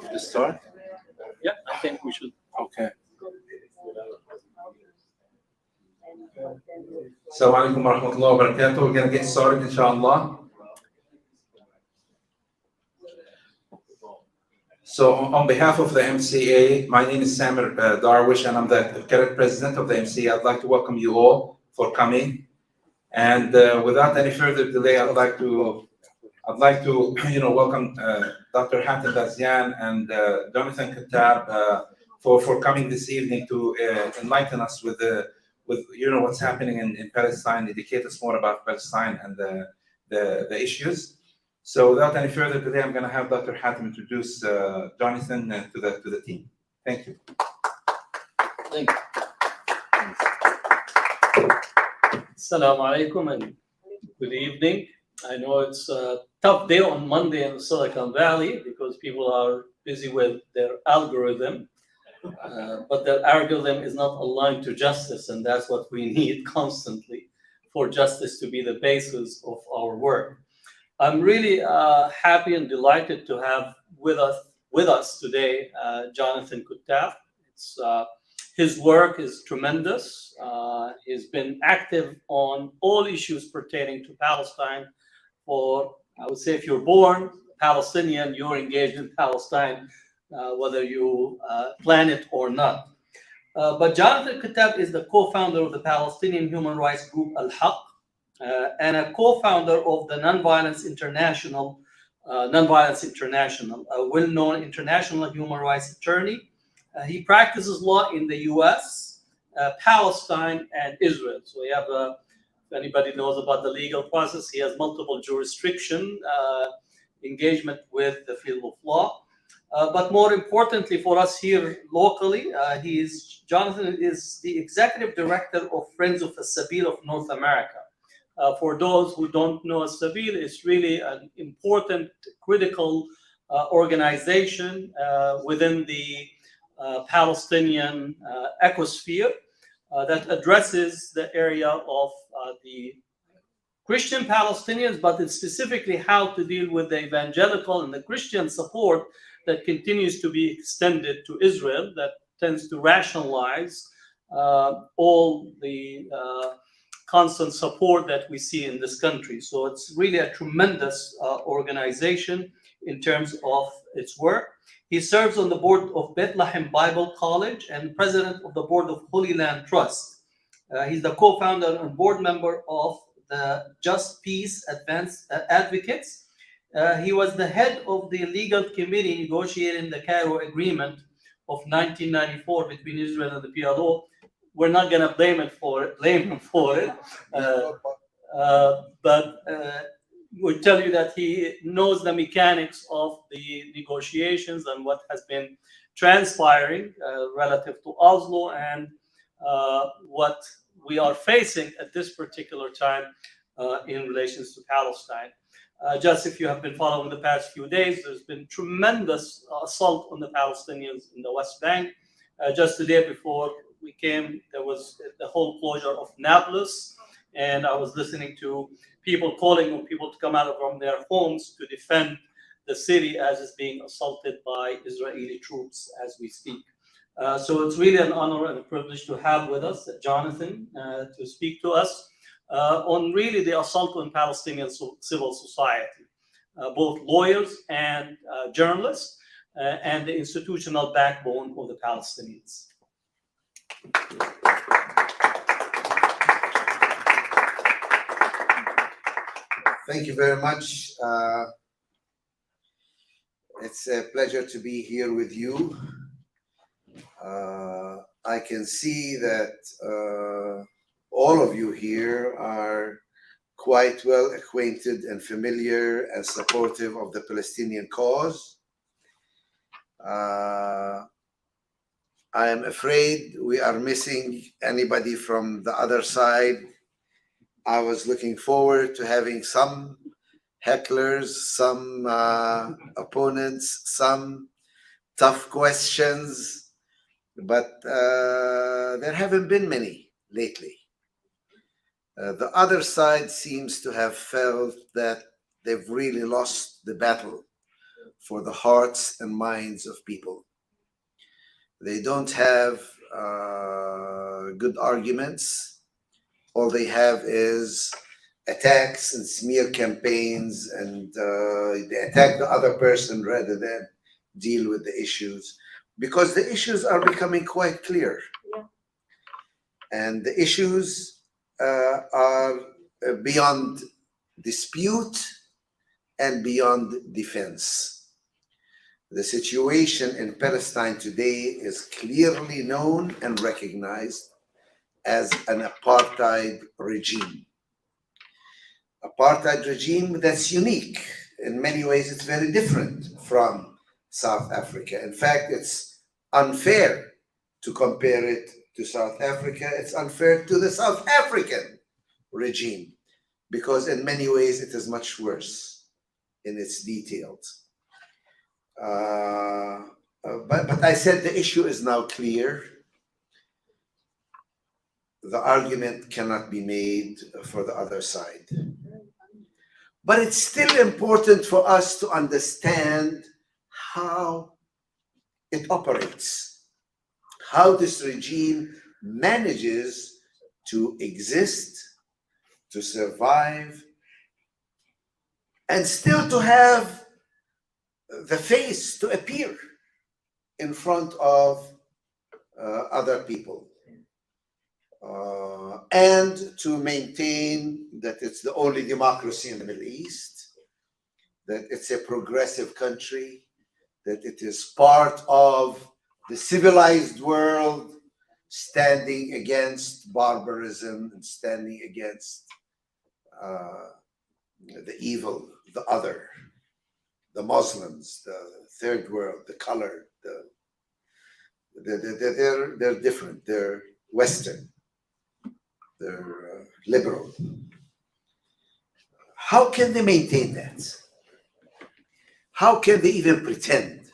To start? Yeah, I think we should. Okay. Assalamu alaikum wa rahmatullahi wa barakatuh. We're going to get started, inshallah. So, on behalf of the MCA, my name is Samir Darwish, and I'm the current president of the MCA. I'd like to welcome you all for coming. And without any further delay, I'd like to welcome Dr. Hatem Dazian and Jonathan Kuttab for coming this evening to enlighten us with what's happening in Palestine, educate us more about Palestine and the issues. So without any further delay, I'm going to have Dr. Hatem introduce Jonathan to the team. Thank you. Thank you. Assalamu alaikum and good evening. I know it's a tough day on Monday in Silicon Valley because people are busy with their algorithm, but their algorithm is not aligned to justice, and that's what we need constantly for justice to be the basis of our work. I'm really happy and delighted to have with us today Jonathan Kuttab. His work is tremendous. He's been active on all issues pertaining to Palestine. I would say, if you're born Palestinian, you're engaged in Palestine, whether you plan it or not. But Jonathan Kuttab is the co-founder of the Palestinian human rights group Al-Haq, and a co-founder of the Nonviolence International, a well-known international human rights attorney. He practices law in the U.S., Palestine, and Israel. So we have, if anybody knows about the legal process, he has multiple jurisdiction engagement with the field of law. But more importantly for us here locally, Jonathan is the executive director of Friends of As-Sabil of North America. For those who don't know, As-Sabil is really an important, critical organization within the Palestinian ecosphere that addresses the area of the Christian Palestinians, but it's specifically how to deal with the evangelical and the Christian support that continues to be extended to Israel, that tends to rationalize all the constant support that we see in this country. So it's really a tremendous organization in terms of its work. He serves on the board of Bethlehem Bible College and president of the board of Holy Land Trust. He's the co-founder and board member of the Just Peace Advocates. He was the head of the legal committee negotiating the Cairo Agreement of 1994 between Israel and the PLO. We're not going to blame him for it, but we'll tell you that he knows the mechanics of the negotiations and what has been transpiring relative to Oslo and what we are facing at this particular time in relations to Palestine. Just if you have been following the past few days, there's been tremendous assault on the Palestinians in the West Bank. Just the day before we came, there was the whole closure of Nablus, and I was listening to people calling on people to come out from their homes to defend the city as it's being assaulted by Israeli troops as we speak. So it's really an honor and a privilege to have with us Jonathan to speak to us on really the assault on Palestinian civil society, both lawyers and journalists, and the institutional backbone of the Palestinians. Thank you very much. It's a pleasure to be here with you. I can see that all of you here are quite well acquainted and familiar and supportive of the Palestinian cause. I am afraid we are missing anybody from the other side. I was looking forward to having some hecklers, some opponents, some tough questions, but there haven't been many lately. The other side seems to have felt that they've really lost the battle for the hearts and minds of people. They don't have good arguments. All they have is attacks and smear campaigns, and they attack the other person rather than deal with the issues, because the issues are becoming quite clear. Yeah. And the issues are beyond dispute and beyond defense. The situation in Palestine today is clearly known and recognized as an apartheid regime. Apartheid regime that's unique. In many ways, it's very different from South Africa. In fact, it's unfair to compare it to South Africa. It's unfair to the South African regime, because in many ways it is much worse in its details. But I said the issue is now clear. The argument cannot be made for the other side. But it's still important for us to understand how it operates, how this regime manages to exist, to survive, and still to have the face to appear in front of other people, and to maintain that it's the only democracy in the Middle East, that it's a progressive country, that it is part of the civilized world, standing against barbarism and standing against the evil, the other, the Muslims, the third world, the colored, they're different, they're Western, they're liberal. How can they maintain that? How can they even pretend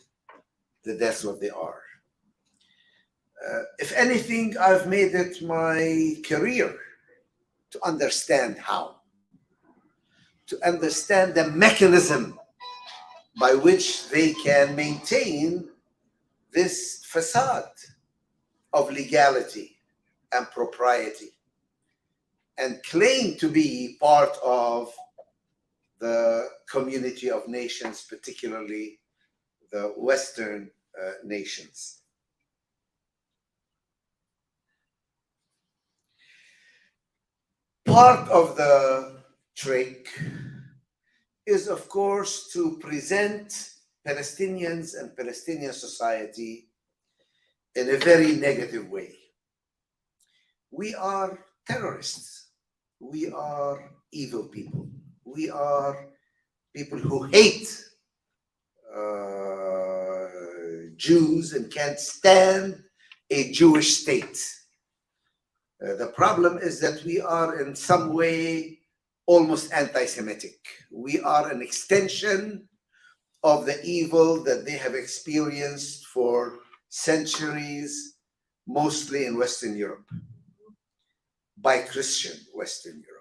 that that's what they are? If anything, I've made it my career to understand how, to understand the mechanism by which they can maintain this facade of legality and propriety and claim to be part of the community of nations, particularly the Western nations. Part of the trick is, of course, to present Palestinians and Palestinian society in a very negative way. We are terrorists. We are evil people. We are people who hate Jews and can't stand a Jewish state. The problem is that we are in some way almost anti-Semitic. We are an extension of the evil that they have experienced for centuries, mostly in Western Europe, by Christian Western Europe.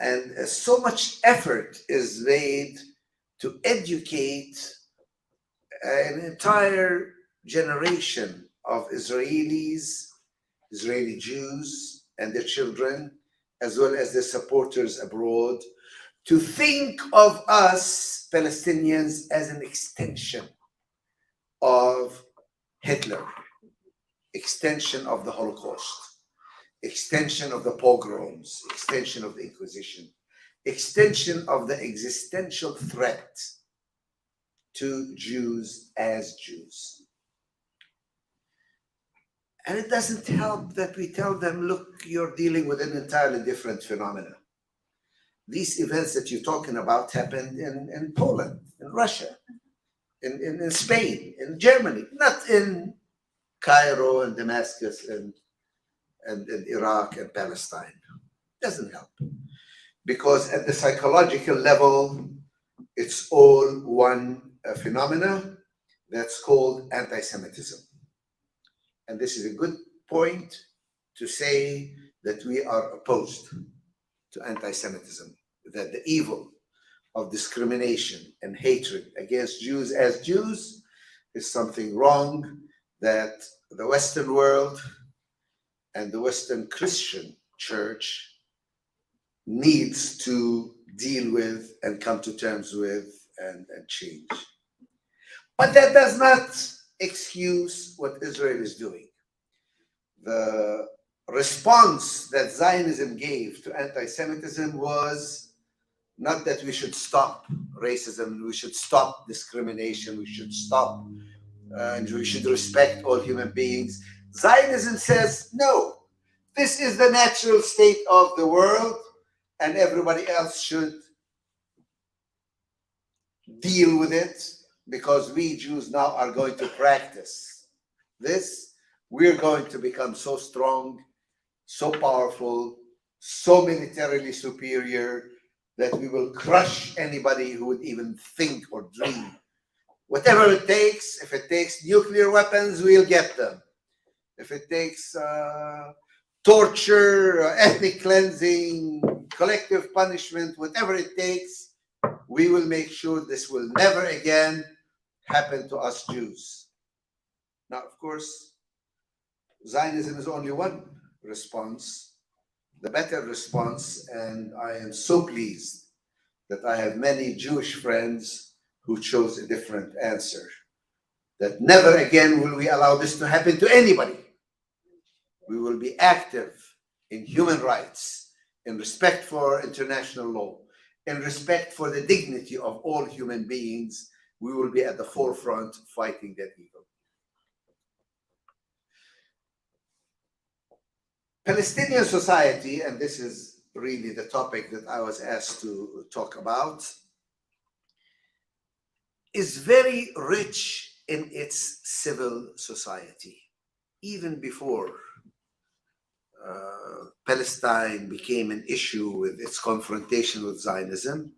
And so much effort is made to educate an entire generation of Israelis, Israeli Jews and their children, as well as their supporters abroad, to think of us Palestinians as an extension of Hitler, extension of the Holocaust, extension of the pogroms, extension of the Inquisition, extension of the existential threat to Jews as Jews. And it doesn't help that we tell them, look, you're dealing with an entirely different phenomena. These events that you're talking about happened in Poland, in Russia, in Spain, in Germany, not in Cairo and Damascus and Iraq and Palestine. Doesn't help. Because at the psychological level, it's all one phenomena that's called anti-Semitism. And this is a good point to say that we are opposed to anti-Semitism, that the evil of discrimination and hatred against Jews as Jews is something wrong that the Western world and the Western Christian church needs to deal with and come to terms with and change. But that does not excuse what Israel is doing. The response that Zionism gave to anti-Semitism was not that we should stop racism, we should stop discrimination, we should stop and we should respect all human beings. Zionism says, no, this is the natural state of the world and everybody else should deal with it because we Jews now are going to practice this. We're going to become so strong, so powerful, so militarily superior that we will crush anybody who would even think or dream. Whatever it takes, if it takes nuclear weapons, we'll get them. If it takes torture, ethnic cleansing, collective punishment, whatever it takes, we will make sure this will never again happen to us Jews. Now, of course, Zionism is only one response, the better response, and I am so pleased that I have many Jewish friends who chose a different answer, that never again will we allow this to happen to anybody. We will be active in human rights, in respect for international law, in respect for the dignity of all human beings. We will be at the forefront fighting that evil. Palestinian society, and this is really the topic that I was asked to talk about, is very rich in its civil society. Even before Palestine became an issue with its confrontation with Zionism,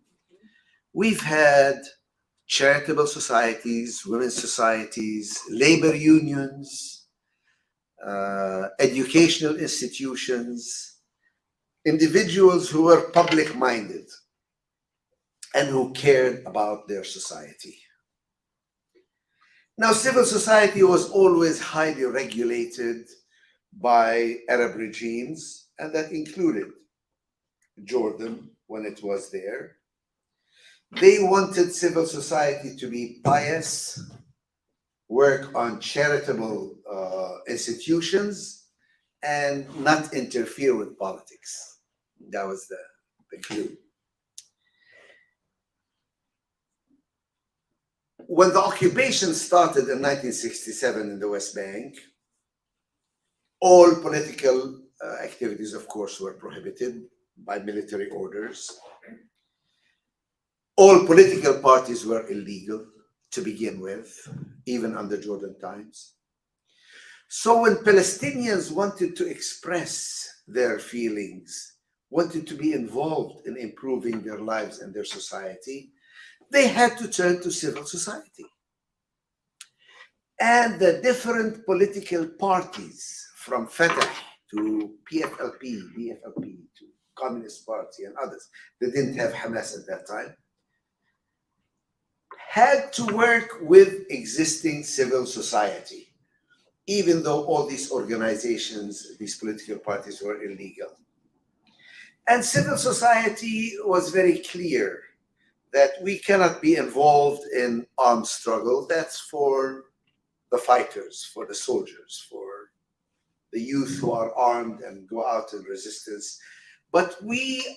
we've had charitable societies, women's societies, labor unions, educational institutions, individuals who were public-minded and who cared about their society. Now, civil society was always highly regulated by Arab regimes, and that included Jordan when it was there. They wanted civil society to be pious, work on charitable institutions, and not interfere with politics. That was the clue. When the occupation started in 1967 in the West Bank, all political activities, of course, were prohibited by military orders. All political parties were illegal to begin with, even under Jordan times. So when Palestinians wanted to express their feelings, wanted to be involved in improving their lives and their society, they had to turn to civil society. And the different political parties, from Fatah to PFLP, DFLP, to Communist Party and others, they didn't have Hamas at that time, had to work with existing civil society, even though all these organizations, these political parties were illegal. And civil society was very clear that we cannot be involved in armed struggle. That's for the fighters, for the soldiers, for the youth who are armed and go out in resistance. But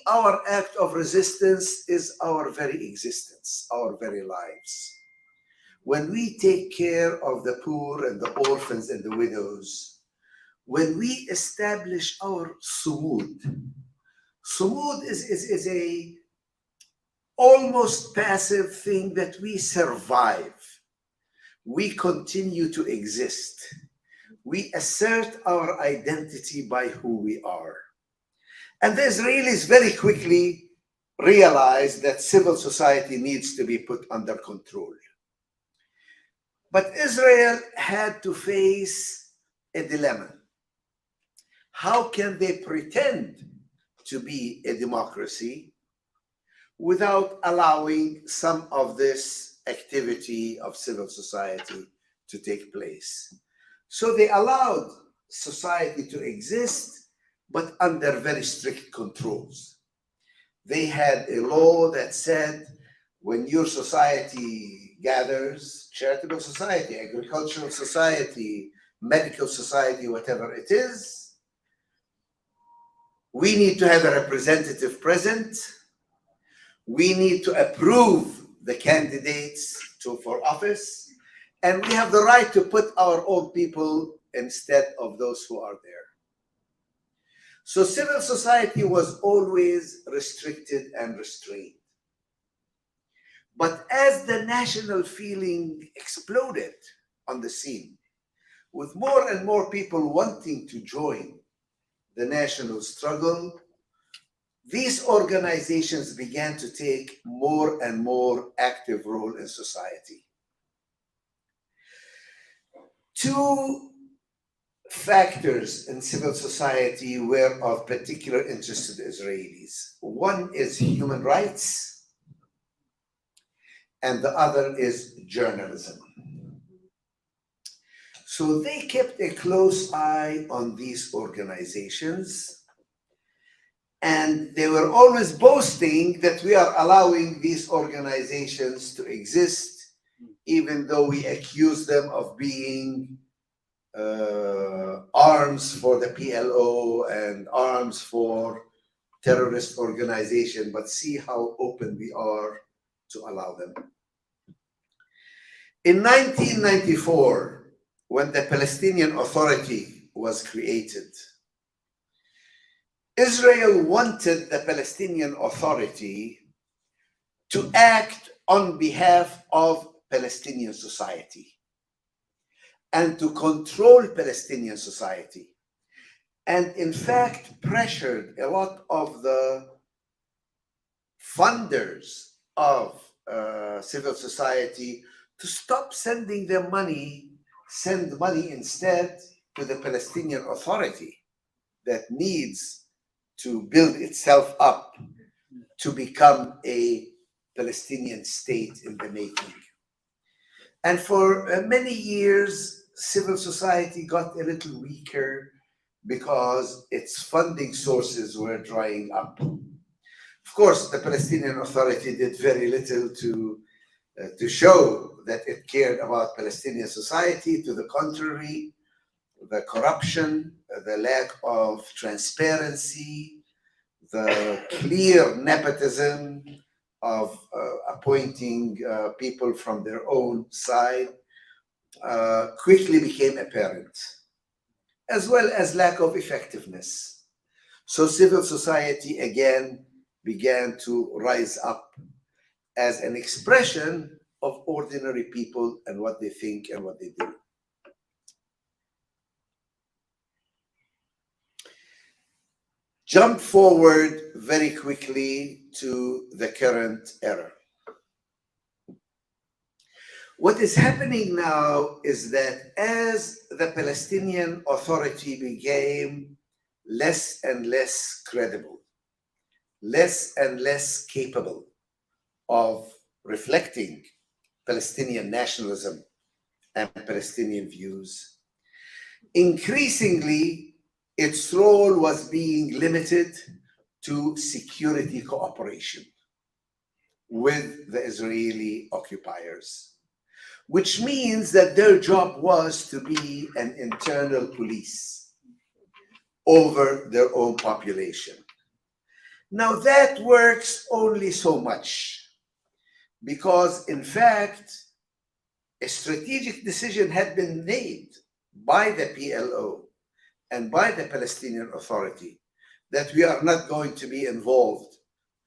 our act of resistance is our very existence, our very lives. When we take care of the poor and the orphans and the widows, when we establish our sumud is a almost passive thing that we survive. We continue to exist. We assert our identity by who we are. And the Israelis very quickly realized that civil society needs to be put under control. But Israel had to face a dilemma. How can they pretend to be a democracy without allowing some of this activity of civil society to take place. So they allowed society to exist, but under very strict controls. They had a law that said when your society gathers, charitable society, agricultural society, medical society, whatever it is, we need to have a representative present. We need to approve the candidates for office, and we have the right to put our own people instead of those who are there. So civil society was always restricted and restrained. But as the national feeling exploded on the scene, with more and more people wanting to join the national struggle, these organizations began to take more and more active role in society. Two factors in civil society were of particular interest to the Israelis. One is human rights, and the other is journalism. So they kept a close eye on these organizations, and they were always boasting that we are allowing these organizations to exist, even though we accuse them of being arms for the PLO and arms for terrorist organization, but see how open we are to allow them. In 1994, when the Palestinian Authority was created, Israel wanted the Palestinian Authority to act on behalf of Palestinian society and to control Palestinian society, and in fact pressured a lot of the funders of civil society to stop sending them money, send money instead to the Palestinian Authority that needs to build itself up to become a Palestinian state in the making. And for many years, civil society got a little weaker because its funding sources were drying up. Of course, the Palestinian Authority did very little to show that it cared about Palestinian society. To the contrary, the corruption, the lack of transparency, the clear nepotism of appointing people from their own side quickly became apparent, as well as lack of effectiveness. So civil society again began to rise up as an expression of ordinary people and what they think and what they do. Jump forward very quickly to the current era. What is happening now is that as the Palestinian Authority became less and less credible, less and less capable of reflecting Palestinian nationalism and Palestinian views, increasingly its role was being limited to security cooperation with the Israeli occupiers, which means that their job was to be an internal police over their own population. Now that works only so much, because in fact, a strategic decision had been made by the PLO and by the Palestinian Authority that we are not going to be involved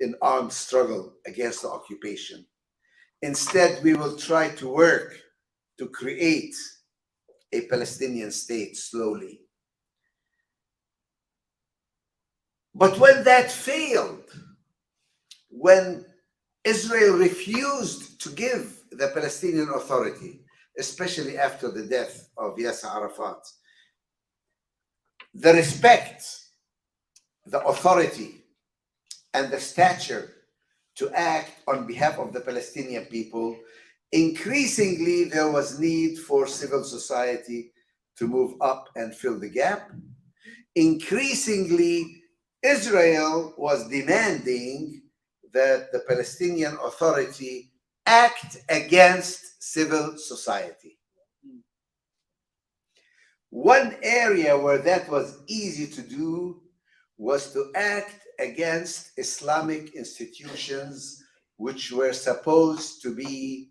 in armed struggle against the occupation. Instead, we will try to work to create a Palestinian state slowly. But when that failed, when Israel refused to give the Palestinian Authority, especially after the death of Yasser Arafat, the respect, the authority, and the stature to act on behalf of the Palestinian people, increasingly there was need for civil society to move up and fill the gap. Increasingly, Israel was demanding that the Palestinian Authority act against civil society. One area where that was easy to do was to act against Islamic institutions which were supposed to be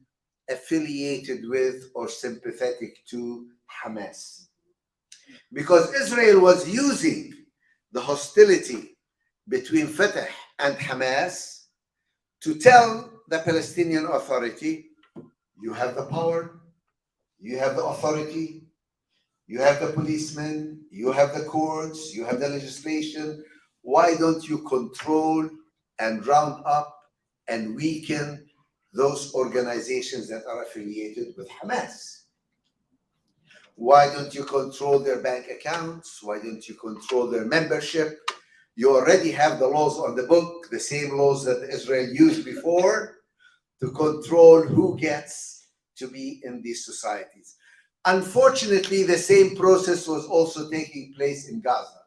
affiliated with or sympathetic to Hamas. Because Israel was using the hostility between Fatah and Hamas to tell the Palestinian Authority, you have the power, you have the authority, you have the policemen, you have the courts, you have the legislation. Why don't you control and round up and weaken those organizations that are affiliated with Hamas? Why don't you control their bank accounts? Why don't you control their membership? You already have the laws on the book, the same laws that Israel used before to control who gets to be in these societies. Unfortunately, the same process was also taking place in Gaza,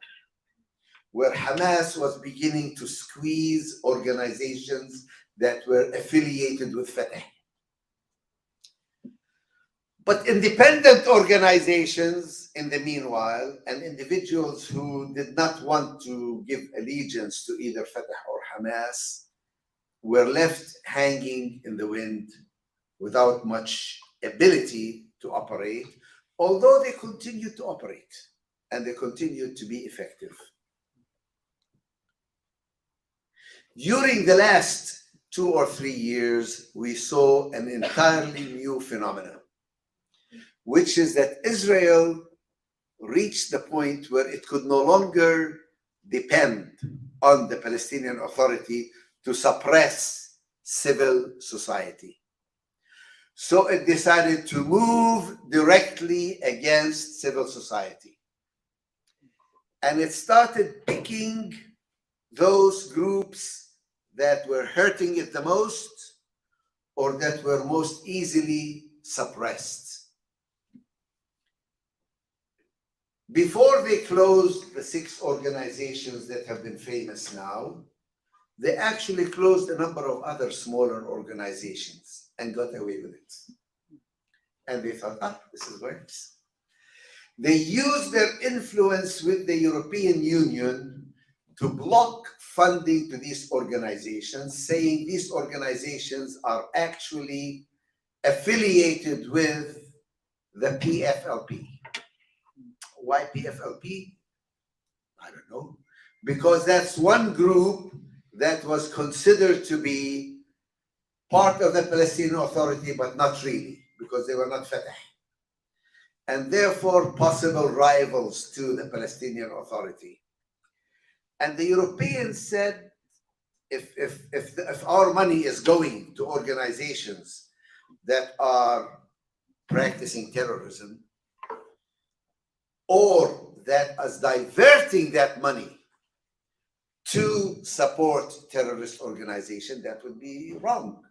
where Hamas was beginning to squeeze organizations that were affiliated with Fatah. But independent organizations, in the meanwhile, and individuals who did not want to give allegiance to either Fatah or Hamas, were left hanging in the wind without much ability to operate, although they continued to operate and they continued to be effective. During the last 2 or 3 years, we saw an entirely new phenomenon, which is that Israel reached the point where it could no longer depend on the Palestinian Authority to suppress civil society. So it decided to move directly against civil society. And it started picking those groups that were hurting it the most or that were most easily suppressed. Before they closed the 6 organizations that have been famous now, they actually closed a number of other smaller organizations and got away with it. And they thought, this works. They used their influence with the European Union to block funding to these organizations, saying these organizations are actually affiliated with the PFLP. Why PFLP? I don't know. Because that's one group that was considered to be part of the Palestinian Authority, but not really, because they were not Fatah. And therefore possible rivals to the Palestinian Authority. And the Europeans said, if our money is going to organizations that are practicing terrorism, or that is diverting that money to support terrorist organization, that would be wrong.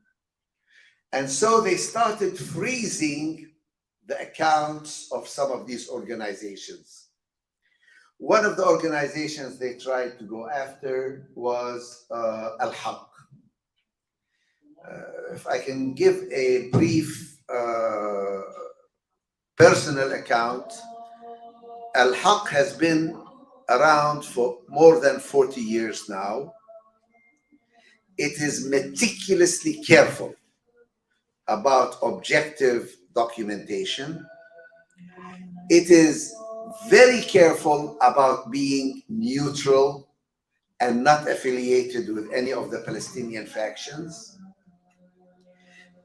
And so they started freezing the accounts of some of these organizations. One of the organizations they tried to go after was Al-Haq. If I can give a brief personal account, Al-Haq has been around for more than 40 years now. It is meticulously careful about objective documentation. It is very careful about being neutral and not affiliated with any of the Palestinian factions.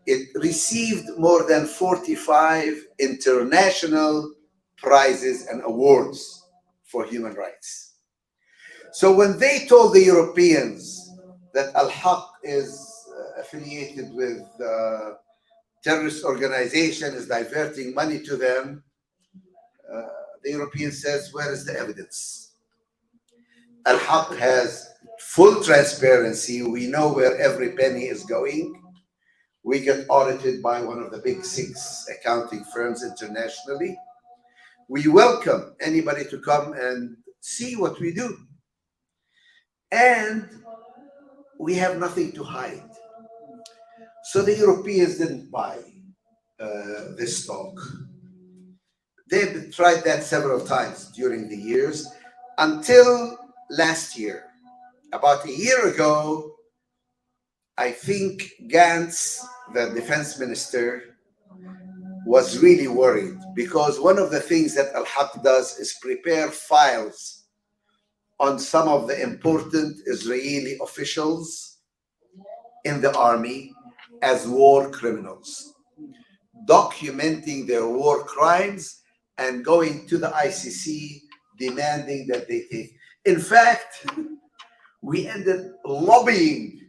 It received more than 45 international prizes and awards for human rights. So when they told the Europeans that Al-Haq is affiliated with terrorist organization, is diverting money to them, the European says, where is the evidence? Al-Haq has full transparency. We know where every penny is going. We get audited by one of the big 6 accounting firms internationally. We welcome anybody to come and see what we do. And we have nothing to hide. So the Europeans didn't buy this stock. They've tried that several times during the years until last year. About a year ago, I think Gantz, the defense minister, was really worried because one of the things that Al-Haq does is prepare files on some of the important Israeli officials in the army as war criminals, documenting their war crimes and going to the ICC demanding that they take. In fact, we ended lobbying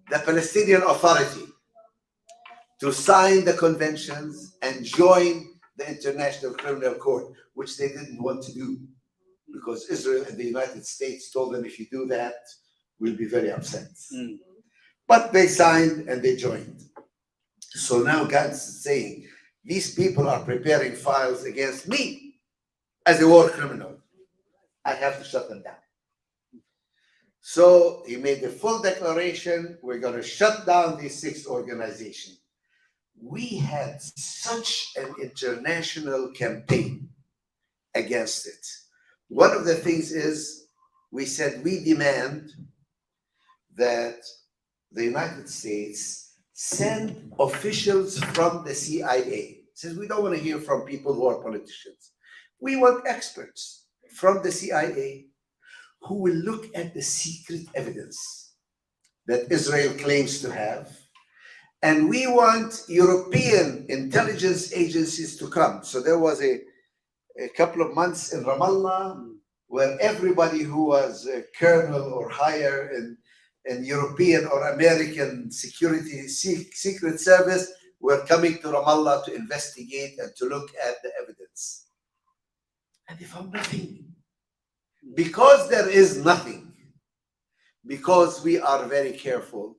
the Palestinian Authority to sign the conventions and join the International Criminal Court, which they didn't want to do because Israel and the United States told them, if you do that, we'll be very upset. But they signed and they joined. So now Gantz is saying, these people are preparing files against me as a war criminal. I have to shut them down. So he made a full declaration, we're going to shut down these 6 organizations. We had such an international campaign against it. One of the things is, we said we demand that the United States send officials from the CIA. Since we don't want to hear from people who are politicians. We want experts from the CIA who will look at the secret evidence that Israel claims to have. And we want European intelligence agencies to come. So there was a couple of months in Ramallah where everybody who was a colonel or higher in European or American secret service were coming to Ramallah to investigate and to look at the evidence. And they found nothing. Because there is nothing, because we are very careful.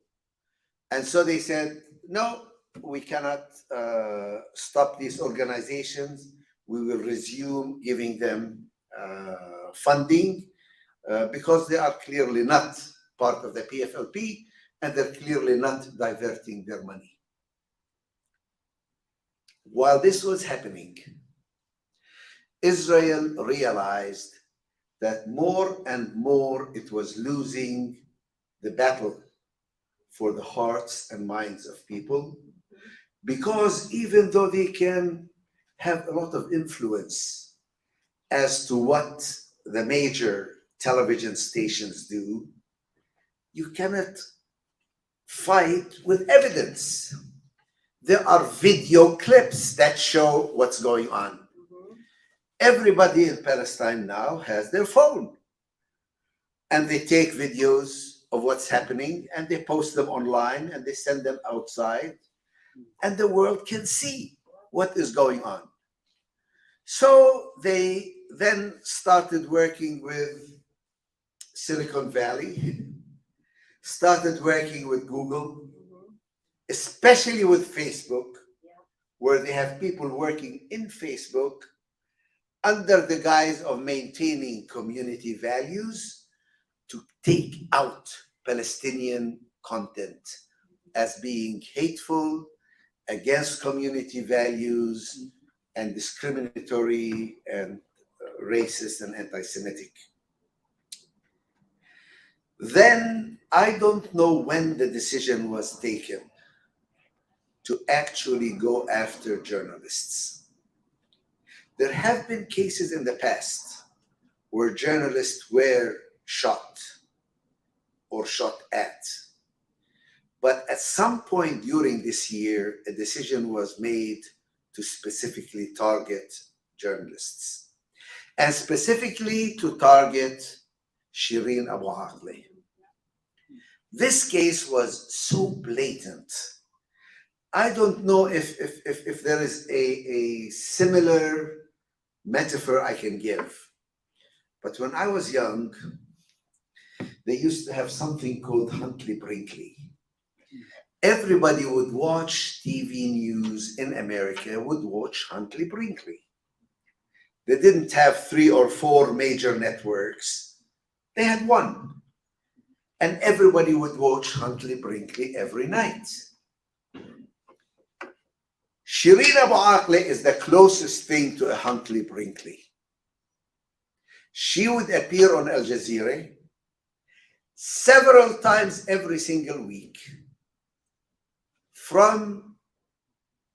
And so they said, no, we cannot stop these organizations. We will resume giving them funding because they are clearly not part of the PFLP and they're clearly not diverting their money. While this was happening, Israel realized that more and more it was losing the battle for the hearts and minds of people, because even though they can have a lot of influence as to what the major television stations do, you cannot fight with evidence. There are video clips that show what's going on. Everybody in Palestine now has their phone and they take videos of what's happening and they post them online and they send them outside and the world can see what is going on. So they then started working with Silicon Valley, started working with Google, especially with Facebook, where they have people working in Facebook under the guise of maintaining community values to take out Palestinian content as being hateful, against community values, and discriminatory and racist and anti-Semitic. Then I don't know when the decision was taken to actually go after journalists. There have been cases in the past where journalists were shot or shot at. But at some point during this year, a decision was made to specifically target journalists, and specifically to target Shireen Abu Akleh. This case was so blatant. I don't know if there is a similar metaphor I can give. But when I was young, they used to have something called Huntley Brinkley. Everybody would watch TV news in America, would watch Huntley Brinkley. They didn't have 3 or 4 major networks. They had one. And everybody would watch Huntley Brinkley every night. Shireen Abu Akleh is the closest thing to a Huntley Brinkley. She would appear on Al Jazeera several times every single week from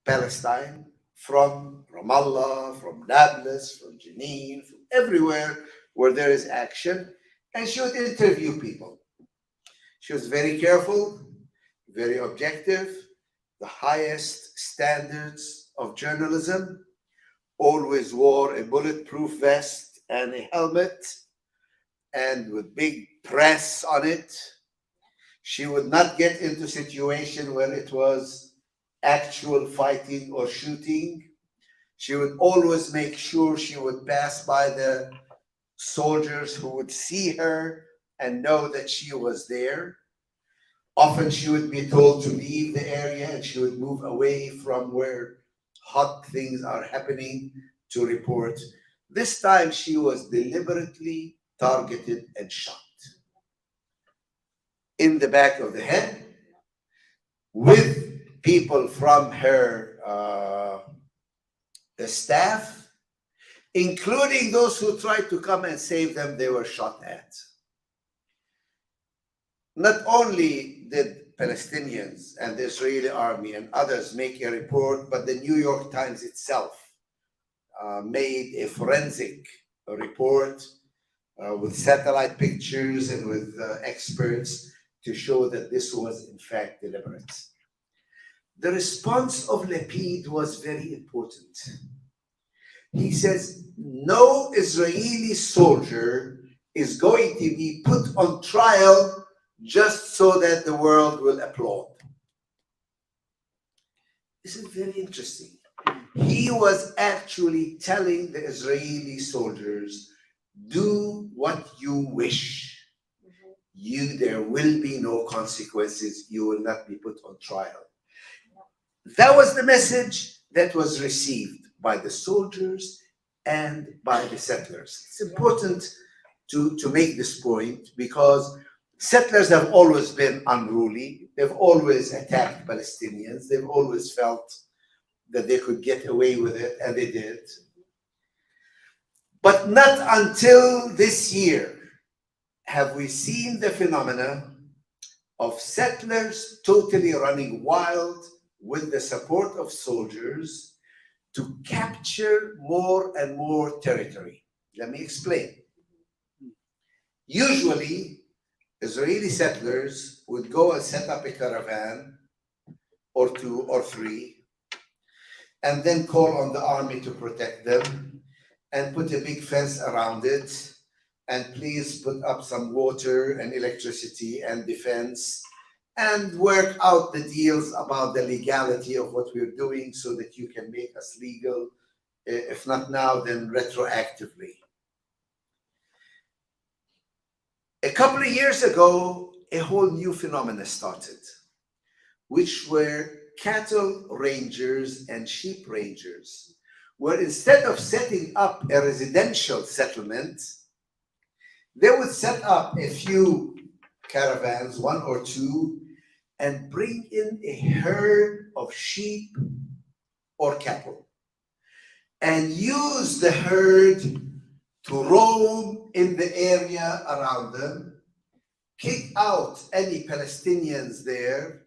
Palestine, from Ramallah, from Nablus, from Jenin, from everywhere where there is action, and she would interview people. She was very careful, very objective, the highest standards of journalism, always wore a bulletproof vest and a helmet, and with big press on it. She would not get into a situation where it was actual fighting or shooting. She would always make sure she would pass by the soldiers who would see her and know that she was there. Often she would be told to leave the area and she would move away from where hot things are happening to report. This time she was deliberately targeted and shot in the back of the head with people from her the staff, including those who tried to come and save them. They were shot at. Not only did Palestinians and the Israeli army and others make a report, but the New York Times itself made a forensic report with satellite pictures and with experts to show that this was in fact deliberate. The response of Lapid was very important. He says, no Israeli soldier is going to be put on trial just so that the world will applaud. This is very interesting. He was actually telling the Israeli soldiers, do what you wish. There will be no consequences. You will not be put on trial. That was the message that was received by the soldiers and by the settlers. It's important to make this point because settlers have always been unruly. They've always attacked Palestinians. They've always felt that they could get away with it, and they did. But not until this year have we seen the phenomena of settlers totally running wild with the support of soldiers to capture more and more territory. Let me explain. Usually, Israeli settlers would go and set up a caravan or 2 or 3 and then call on the army to protect them and put a big fence around it and please put up some water and electricity and defense and work out the deals about the legality of what we're doing so that you can make us legal, if not now, then retroactively. A couple of years ago, a whole new phenomenon started, which were cattle rangers and sheep rangers, where instead of setting up a residential settlement, they would set up a few caravans, 1 or 2, and bring in a herd of sheep or cattle and use the herd to roam in the area around them, kick out any Palestinians there,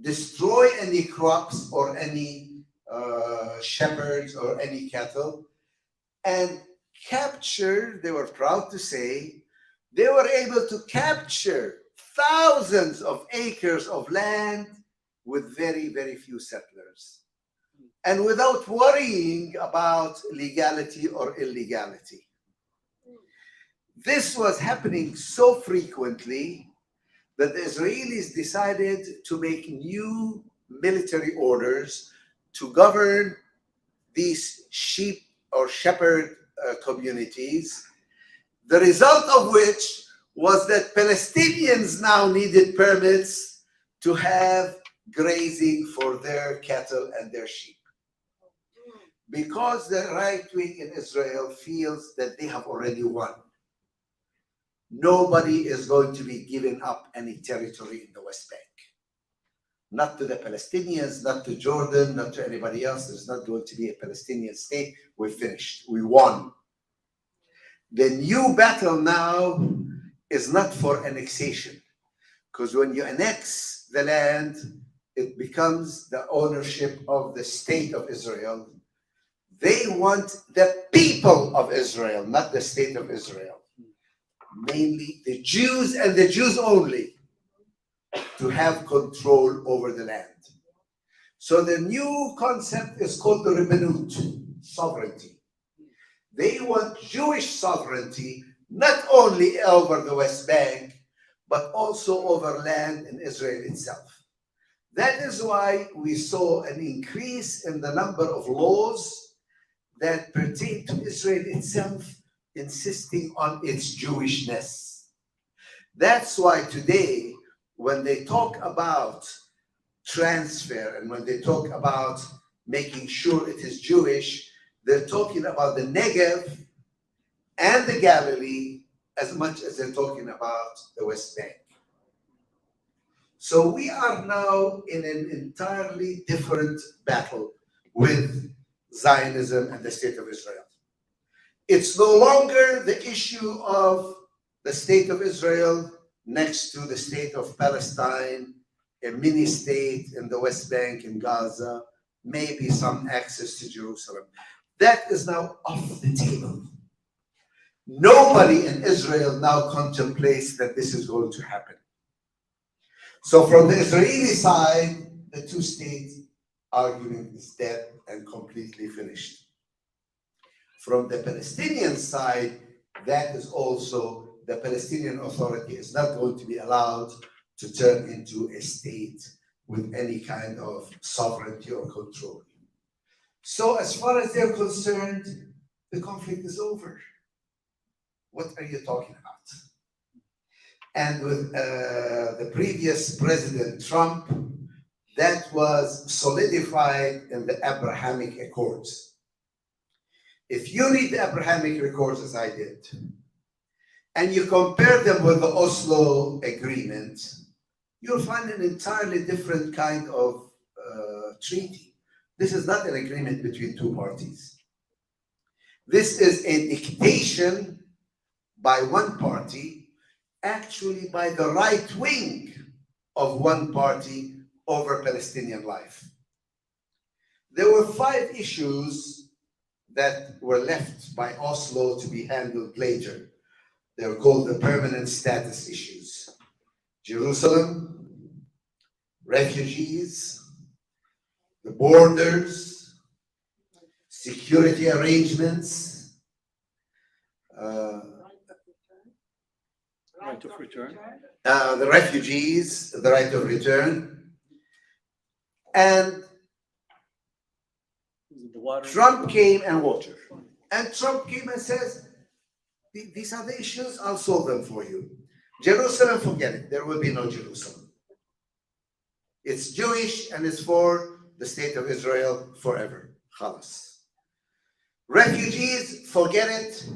destroy any crops or any shepherds or any cattle, and capture, they were proud to say, they were able to capture thousands of acres of land with very, very few settlers, and without worrying about legality or illegality. This was happening so frequently that the Israelis decided to make new military orders to govern these sheep or shepherd communities, the result of which was that Palestinians now needed permits to have grazing for their cattle and their sheep. Because the right wing in Israel feels that they have already won. Nobody is going to be giving up any territory in the West Bank. Not to the Palestinians, not to Jordan, not to anybody else. There's not going to be a Palestinian state. We're finished. We won. The new battle now is not for annexation. Because when you annex the land, it becomes the ownership of the state of Israel. They want the people of Israel, not the state of Israel. Mainly the Jews and the Jews only, to have control over the land. So the new concept is called the Ribbanut, sovereignty. They want Jewish sovereignty, not only over the West Bank, but also over land in Israel itself. That is why we saw an increase in the number of laws that pertain to Israel itself, insisting on its Jewishness. That's why today, when they talk about transfer and when they talk about making sure it is Jewish, they're talking about the Negev and the Galilee as much as they're talking about the West Bank. So we are now in an entirely different battle with Zionism and the state of Israel. It's no longer the issue of the state of Israel next to the state of Palestine, a mini state in the West Bank in Gaza, maybe some access to Jerusalem. That is now off the table. Nobody in Israel now contemplates that this is going to happen. So from the Israeli side, the two-state argument is dead and completely finished. From the Palestinian side, that is also the Palestinian Authority is not going to be allowed to turn into a state with any kind of sovereignty or control. So as far as they're concerned, the conflict is over. What are you talking about? And with the previous President Trump, that was solidified in the Abrahamic Accords. If you read the Abrahamic Accords, as I did, and you compare them with the Oslo Agreement, you'll find an entirely different kind of treaty. This is not an agreement between two parties. This is a dictation by one party, actually by the right wing of one party over Palestinian life. There were 5 issues that were left by Oslo to be handled later. They were called the permanent status issues. Jerusalem, refugees, the borders, security arrangements, Right of return. the refugees, the right of return, and The water. Trump came and water. And Trump came and says, these are the issues, I'll solve them for you. Jerusalem, forget it, there will be no Jerusalem. It's Jewish and it's for the state of Israel forever. Khalas. Refugees, forget it.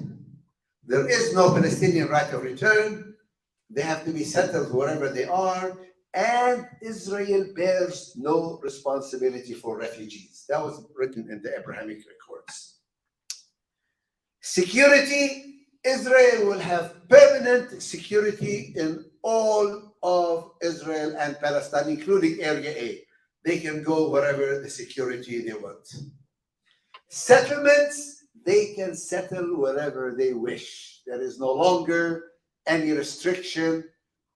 There is no Palestinian right of return. They have to be settled wherever they are. And Israel bears no responsibility for refugees. That was written in the Abrahamic Accords. Security, Israel will have permanent security in all of Israel and Palestine, including Area A. They can go wherever the security they want. Settlements, they can settle wherever they wish. There is no longer any restriction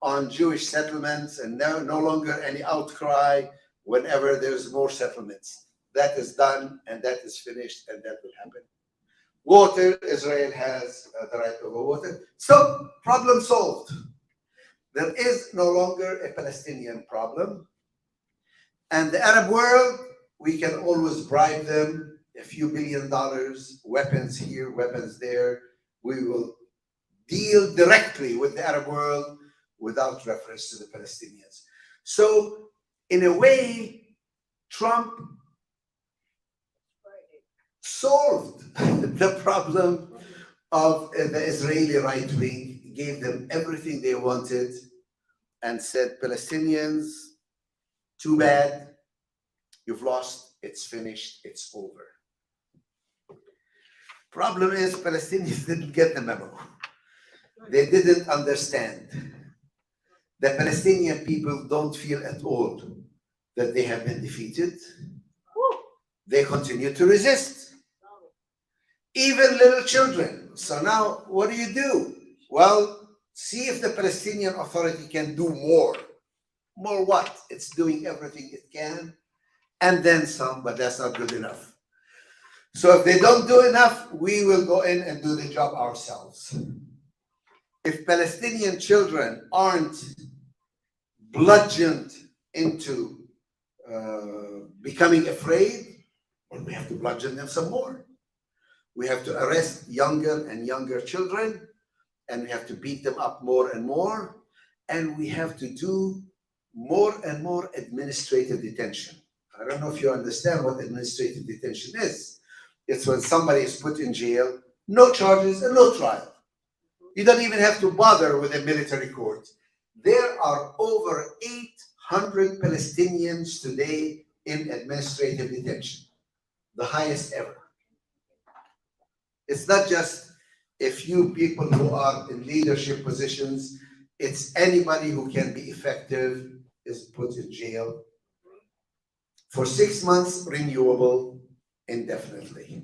on Jewish settlements and no longer any outcry whenever there's more settlements. That is done and that is finished and that will happen. Water, Israel has the right over water. So, problem solved. There is no longer a Palestinian problem. And the Arab world, we can always bribe them a few $1 billion, weapons here, weapons there. We will deal directly with the Arab world without reference to the Palestinians. So, in a way, Trump solved the problem of the Israeli right wing, gave them everything they wanted, and said, Palestinians, too bad, you've lost, it's finished, it's over. Problem is, Palestinians didn't get the memo. They didn't understand. The Palestinian people don't feel at all that they have been defeated. They continue to resist. Even little children. So now, what do? Well, see if the Palestinian Authority can do more. More what? It's doing everything it can, and then some, but that's not good enough. So if they don't do enough, we will go in and do the job ourselves. If Palestinian children aren't bludgeoned into becoming afraid, well, we have to bludgeon them some more. We have to arrest younger and younger children, and we have to beat them up more and more, and we have to do more and more administrative detention. I don't know if you understand what administrative detention is. It's when somebody is put in jail, no charges and no trial. You don't even have to bother with a military court. There are over 800 Palestinians today in administrative detention, the highest ever. It's not just a few people who are in leadership positions, it's anybody who can be effective is put in jail for 6 months, renewable indefinitely.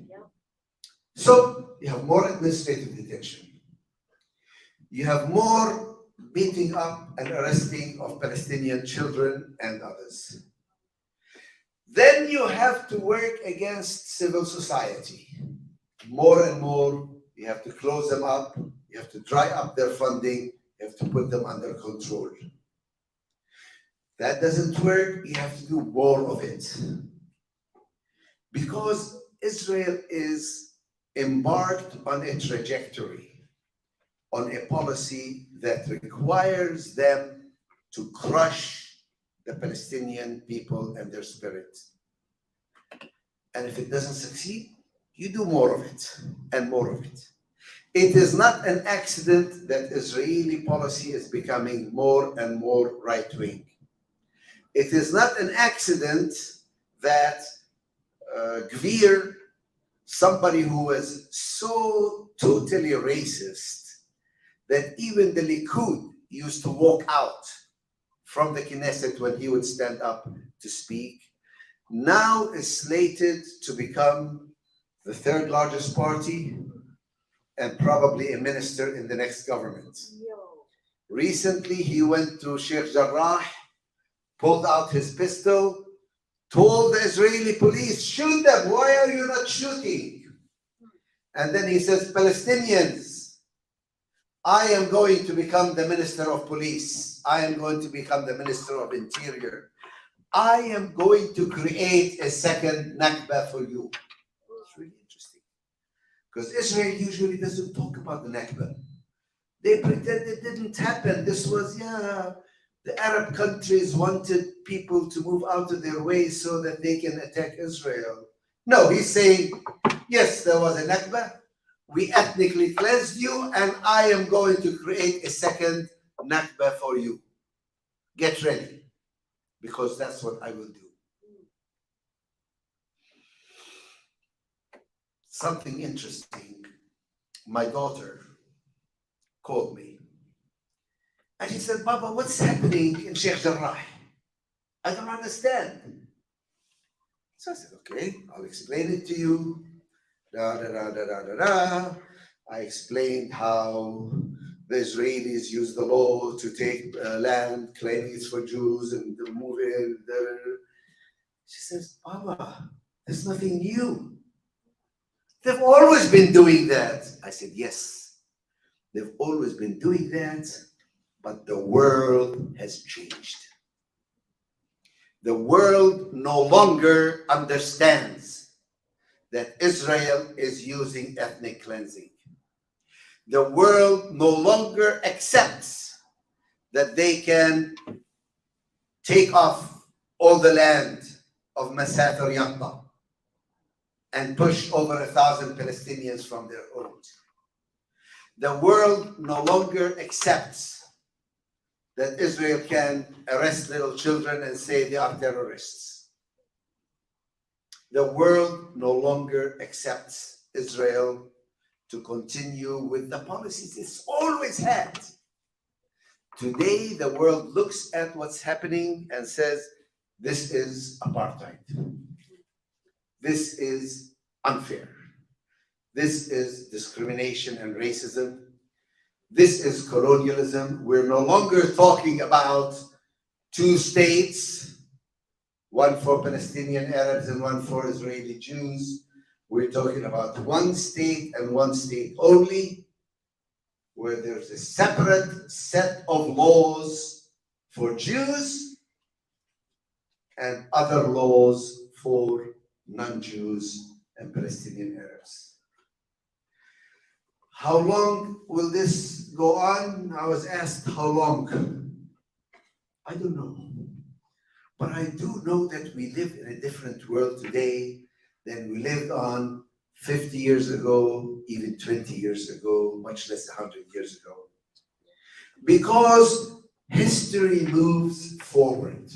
So you have more administrative detention. You have more beating up and arresting of Palestinian children and others. Then you have to work against civil society. More and more, you have to close them up, you have to dry up their funding, you have to put them under control. That doesn't work, you have to do more of it. Because Israel is embarked on a trajectory, on a policy that requires them to crush the Palestinian people and their spirit. And if it doesn't succeed, you do more of it and more of it. It is not an accident that Israeli policy is becoming more and more right-wing. It is not an accident that Gvir, somebody who was so totally racist that even the Likud used to walk out from the Knesset when he would stand up to speak, now is slated to become the third largest party and probably a minister in the next government. Recently, he went to Sheikh Jarrah, pulled out his pistol, told the Israeli police, shoot them, why are you not shooting? And then he says, Palestinians, I am going to become the Minister of Police. I am going to become the Minister of Interior. I am going to create a second Nakba for you. It's really interesting. Because Israel usually doesn't talk about the Nakba. They pretend it didn't happen. This was, the Arab countries wanted people to move out of their way so that they can attack Israel. No, he's saying, yes, there was a Nakba. We ethnically cleansed you, and I am going to create a second Nakba for you. Get ready, because that's what I will do. Something interesting. My daughter called me. And she said, Baba, what's happening in Sheikh Jarrah? I don't understand. So I said, okay, I'll explain it to you. I explained how the Israelis use the law to take land, claiming it's for Jews, and move in. She says, Baba, there's nothing new. They've always been doing that. I said, yes, they've always been doing that, but the world has changed. The world no longer understands that Israel is using ethnic cleansing. The world no longer accepts that they can take off all the land of Masat or Yatta and push over 1,000 Palestinians from their own. The world no longer accepts that Israel can arrest little children and say they are terrorists. The world no longer accepts Israel to continue with the policies it's always had. Today, the world looks at what's happening and says, this is apartheid. This is unfair. This is discrimination and racism. This is colonialism. We're no longer talking about two states, one for Palestinian Arabs and one for Israeli Jews. We're talking about one state and one state only, where there's a separate set of laws for Jews and other laws for non-Jews and Palestinian Arabs. How long will this go on? I was asked how long. I don't know. But I do know that we live in a different world today than we lived on 50 years ago, even 20 years ago, much less 100 years ago. Because history moves forward.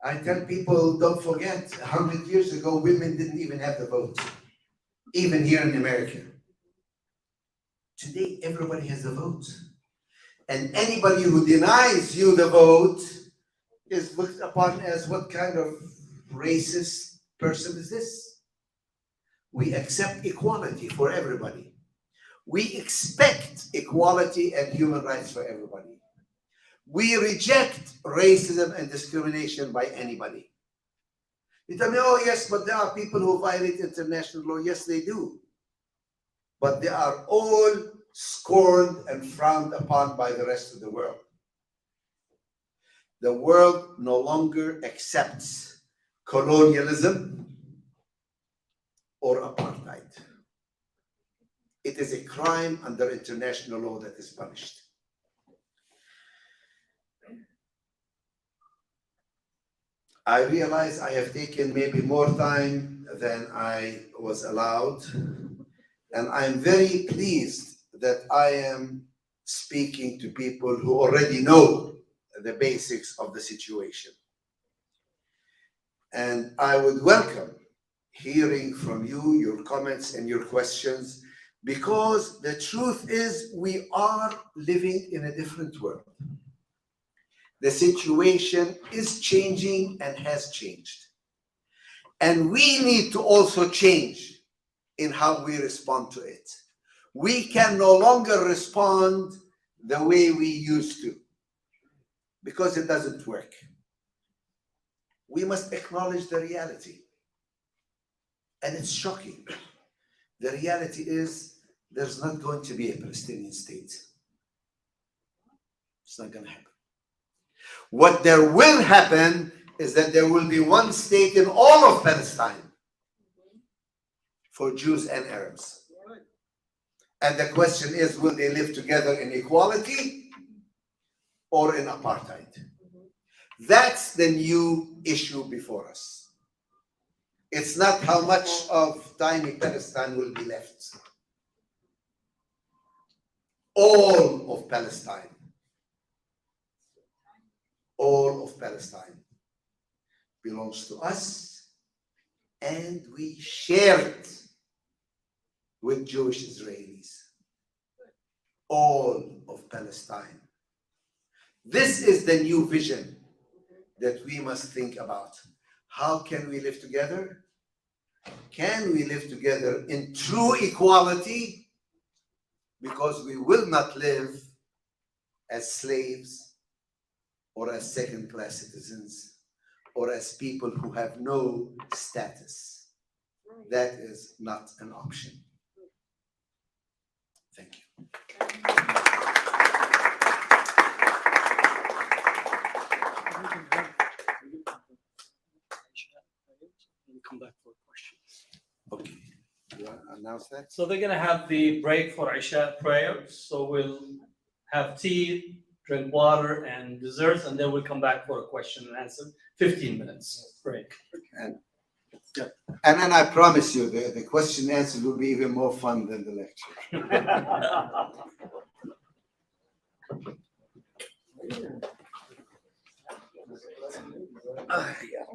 I tell people, don't forget, 100 years ago, women didn't even have the vote, even here in America. Today, everybody has a vote. And anybody who denies you the vote is looked upon as what kind of racist person is this? We accept equality for everybody. We expect equality and human rights for everybody. We reject racism and discrimination by anybody. You tell me, oh yes, but there are people who violate international law. Yes, they do. But they are all scorned and frowned upon by the rest of the world. The world no longer accepts colonialism or apartheid. It is a crime under international law that is punished. I realize I have taken maybe more time than I was allowed, and I'm very pleased that I am speaking to people who already know the basics of the situation. And I would welcome hearing from you, your comments and your questions, because the truth is we are living in a different world. The situation is changing and has changed. And we need to also change in how we respond to it. We can no longer respond the way we used to, because it doesn't work. We must acknowledge the reality. And it's shocking. The reality is there's not going to be a Palestinian state. It's not going to happen. What there will happen is that there will be one state in all of Palestine for Jews and Arabs. And the question is, will they live together in equality or in apartheid? That's the new issue before us. It's not how much of tiny Palestine will be left. All of Palestine. All of Palestine belongs to us, and we share it with Jewish Israelis. All of Palestine. This is the new vision that we must think about. How can we live together? Can we live together in true equality? Because we will not live as slaves or as second-class citizens or as people who have no status. That is not an option. Thank you. Come back for questions. Okay. announce that? So they're gonna have the break for Isha prayers. So we'll have tea, drink water and desserts, and then we'll come back for a question and answer. 15 minutes break. And then I promise you, the question and answer will be even more fun than the lecture. Yeah.